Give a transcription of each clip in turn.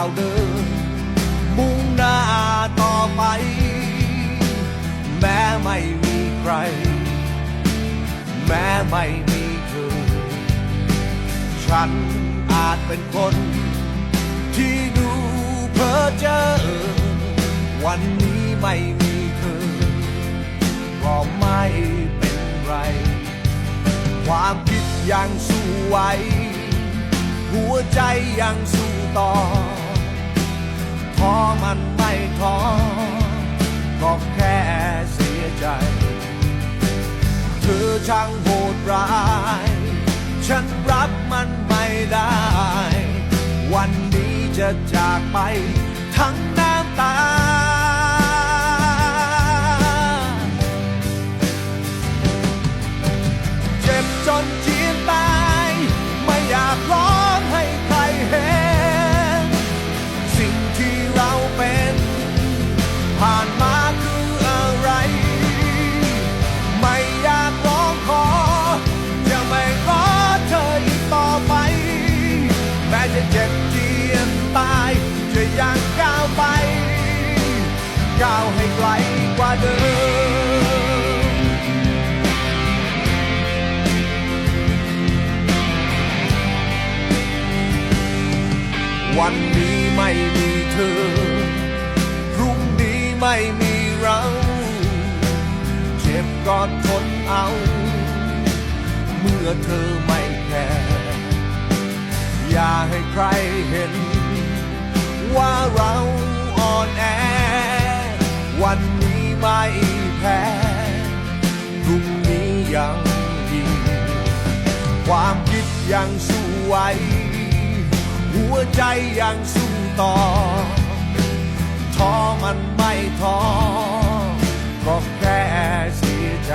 าวเดินมุ่งหน้าต่อไปแม้ไม่มีใครแม้ไม่มีเธอฉันอาจเป็นคนที่ดูเพ้อเจ้อวันนี้ไม่มีเธอก็ไม่เป็นไรความคิดยังสู้ไหวหัวใจยังสู้ต่อท้อมันไม่ท้อก็แค่เสียใจเธอช่างโหดร้ายฉันรับมันไม่ได้วันนี้จะจากไปทั้งน้ำตาเจ็บจนเจียนตายไม่อยากร้องให้ใครเห็นสิ่งที่เราเป็นผ่านมาคืออะไรไม่อยากร้องขอจะไม่ขอเธออีกต่อไปแม้จะเจ็บเจียนตายจะยังก้าวไปก้าวให้ไกลกว่าเดิมวันนี้ไม่มีเธอพรุ่งนี้ไม่มีเราเจ็บก็ทนเอาเมื่อเธอไม่แคร์อย่าให้ใครเห็นว่าเราอ่อนแอวันนี้ไม่แพ้พรุ่งนี้ยังดีความคิดยังสู้ไหวหัวใจยังสู้ต่อท้อมันไม่ท้อก็แค่เสียใจ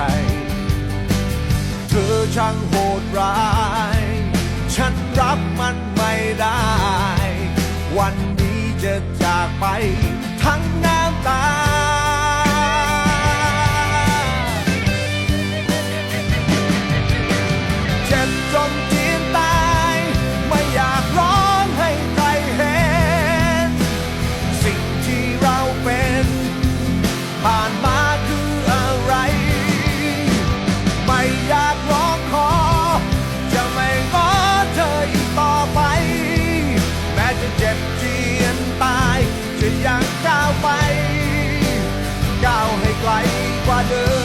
เธอช่างโหดร้ายฉันรับมันไม่ได้วันนี้จะจากไปทั้งน้ำตาเจ็บจนเจียนตายไม่อยากร้องให้ใครเห็นสิ่งที่เราเป็นผ่านมาคืออะไรไม่อยากร้องขอจะไม่ง้อเธออีกต่อไปแม้จะเจ็บเจียนตายจะยังก้าวไปก้าวให้ไกลกว่าเดิม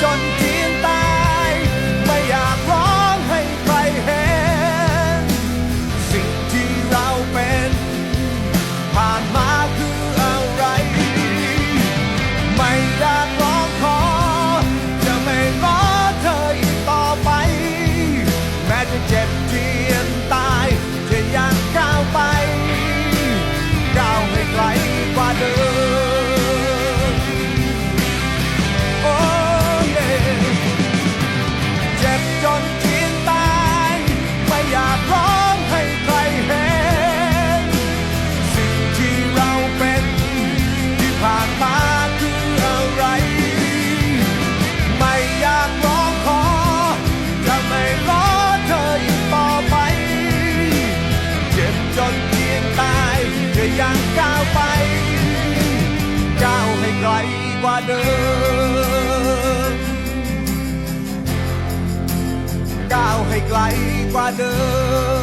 จนเจียนตายไม่อยากร้องให้ใครเห็นสิ่งที่เราเป็นผ่านมาคืออะไรไม่อยากร้องขอจะไม่ง้อเธออีกต่อไปแม้จะเจ็บเจียนตายจะยังก้าวไปก้าวให้ไกลกว่าเดิมเจ็บจนเจียนตายไม่อยากร้องให้ใครเห็นสิ่งที่เราเป็นที่ผ่านมาคืออะไรไม่อยากร้องขอจะไม่ง้อเธออีกต่อไปเจ็บจนเจียนตายจะยังก้าวไปก้าวให้ไกลกว่าเดิมก้าวให้ไกลกว่าเดิม